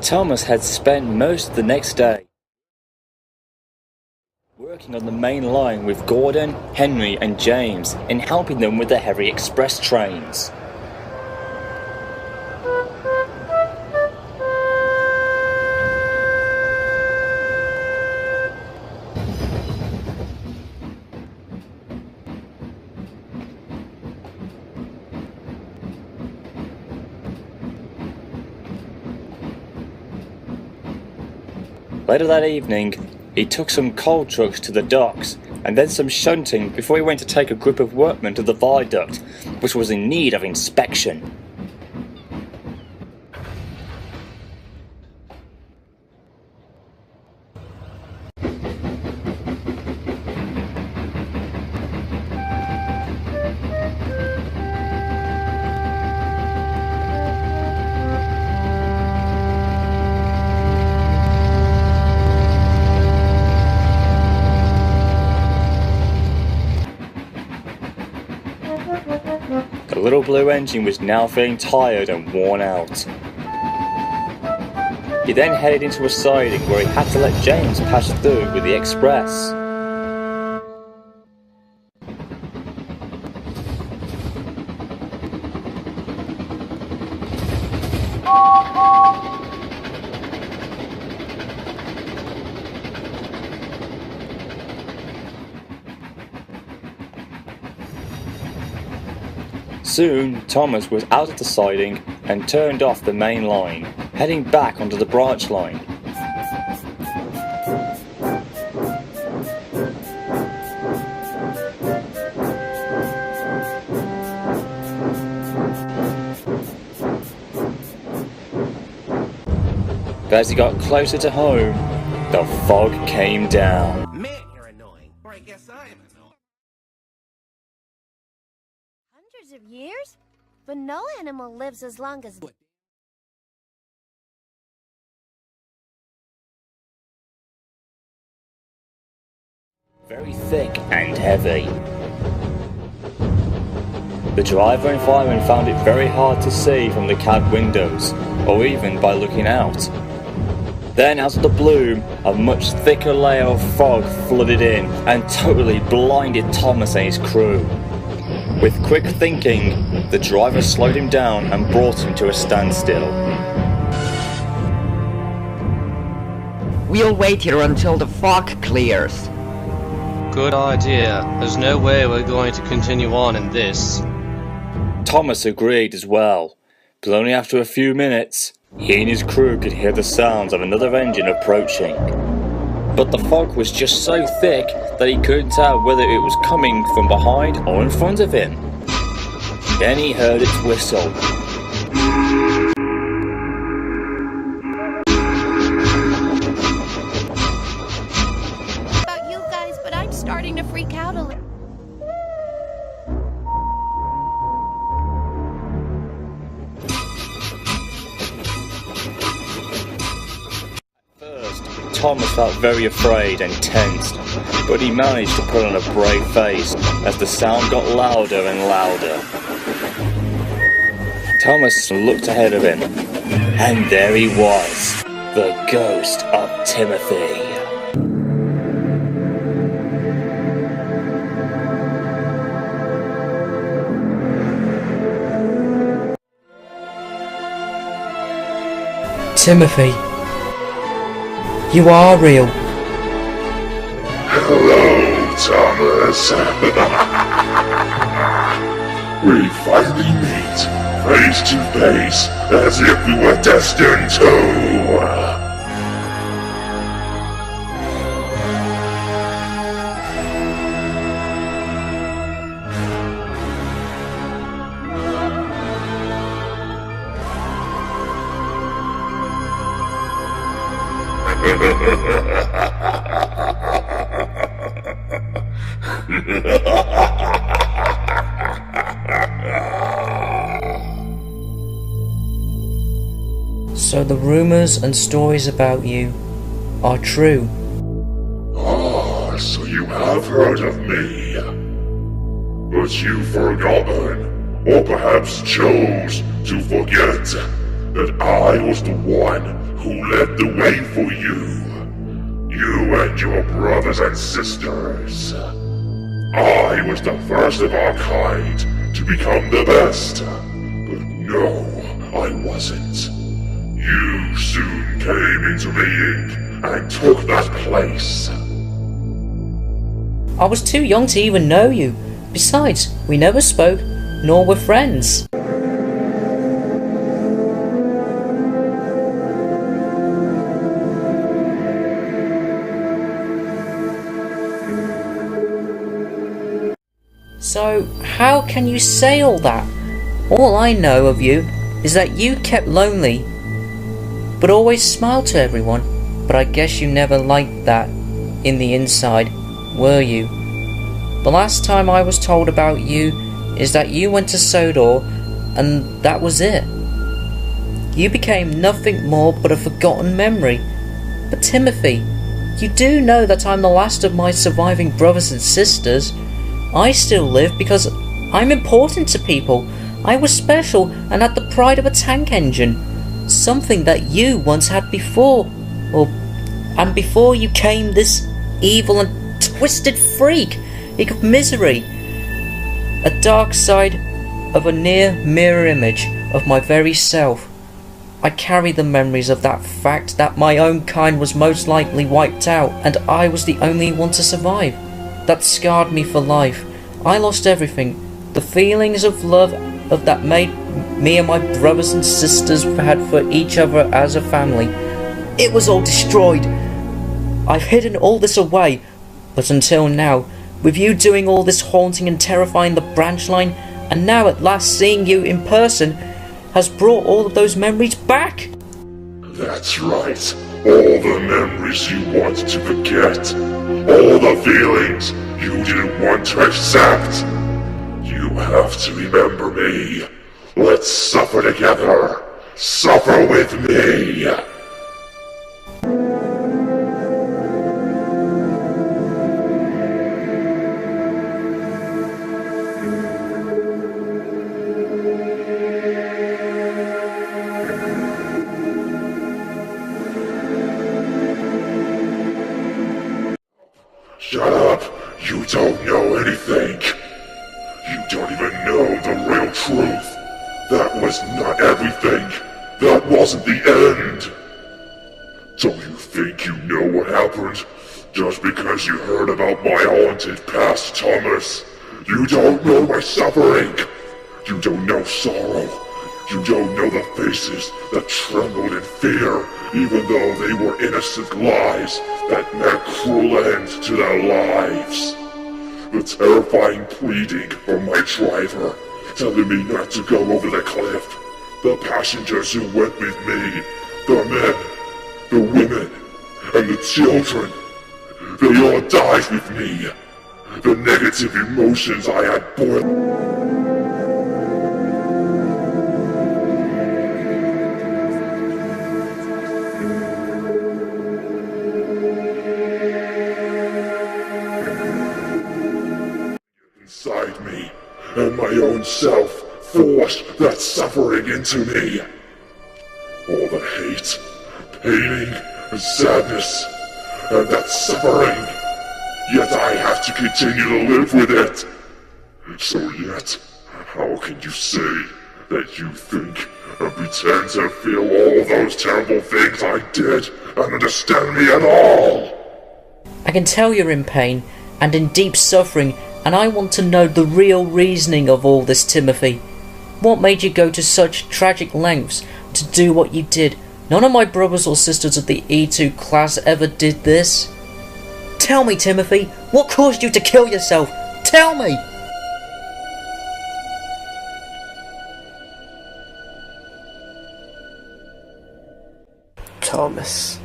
Thomas had spent most of the next day working on the main line with Gordon, Henry and James in helping them with the heavy express trains. Later that evening, he took some coal trucks to the docks and then some shunting before he went to take a group of workmen to the viaduct, which was in need of inspection. The little blue engine was now feeling tired and worn out. He then headed into a siding where he had to let James pass through with the express. Soon, Thomas was out of the siding and turned off the main line, heading back onto the branch line. But as he got closer to home, the fog came down. Man, you're annoying. Or I guess I am annoying. Of years? But no animal lives as long as... Very thick and heavy. The driver and fireman found it very hard to see from the cab windows, or even by looking out. Then out of the blue, a much thicker layer of fog flooded in and totally blinded Thomas and his crew. With quick thinking, the driver slowed him down and brought him to a standstill. We'll wait here until the fog clears. Good idea. There's no way we're going to continue on in this. Thomas agreed as well, but only after a few minutes, he and his crew could hear the sounds of another engine approaching. But the fog was just so thick that he couldn't tell whether it was coming from behind or in front of him. Then he heard its whistle. About you guys, but I'm starting to freak out a little. Thomas felt very afraid and tensed, but he managed to put on a brave face as the sound got louder and louder. Thomas looked ahead of him, and there he was, the ghost of Timothy. Timothy. You are real. Hello, Thomas. We finally meet, face to face, as if we were destined to. So the rumors and stories about you are true. Ah, so you have heard of me. But you've forgotten, or perhaps chose to forget, that I was the one who led the way for you. You and your brothers and sisters. I was the first of our kind to become the best. But no, I wasn't. You soon came into being and took that place. I was too young to even know you. Besides, we never spoke, nor were friends. So, how can you say all that? All I know of you is that you kept lonely, but always smiled to everyone. But I guess you never liked that in the inside, were you? The last time I was told about you is that you went to Sodor, and that was it. You became nothing more but a forgotten memory. But Timothy, you do know that I'm the last of my surviving brothers and sisters. I still live because I'm important to people. I was special and had the pride of a tank engine. Something that you once had before. And before you came this evil and twisted freak of misery. A dark side of a near mirror image of my very self. I carry the memories of that fact that my own kind was most likely wiped out and I was the only one to survive. That scarred me for life. I lost everything. The feelings of love that made me and my brothers and sisters had for each other as a family. It was all destroyed. I've hidden all this away, but until now, with you doing all this haunting and terrifying the branch line, and now at last seeing you in person, has brought all of those memories back. That's right. All the memories you wanted to forget. All the feelings you didn't want to accept. You have to remember me. Let's suffer together. Suffer with me. Shut up! You don't know anything! You don't even know the real truth! That was not everything! That wasn't the end! Don't you think you know what happened? Just because you heard about my haunted past, Thomas! You don't know my suffering! You don't know sorrow! You don't know the faces that trembled in fear, even though they were innocent lies that meant cruel end to their lives. The terrifying pleading from my driver, telling me not to go over the cliff. The passengers who went with me, the men, the women, and the children. They all died with me. The negative emotions I had borne. Inside me, and my own self forced that suffering into me. All the hate, paining, and sadness, and that suffering. Yet I have to continue to live with it. So yet, how can you say that you think and pretend to feel all those terrible things I did and understand me at all? I can tell you're in pain and in deep suffering, and I want to know the real reasoning of all this, Timothy. What made you go to such tragic lengths to do what you did? None of my brothers or sisters of the E2 class ever did this. Tell me, Timothy, what caused you to kill yourself? Tell me! Thomas.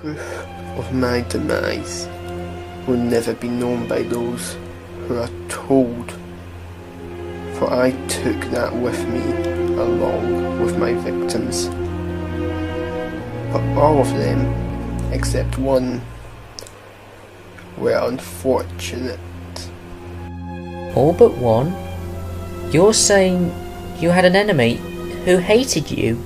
The truth of my demise will never be known by those who are told, for I took that with me along with my victims. But all of them, except one, were unfortunate. All but one? You're saying you had an enemy who hated you?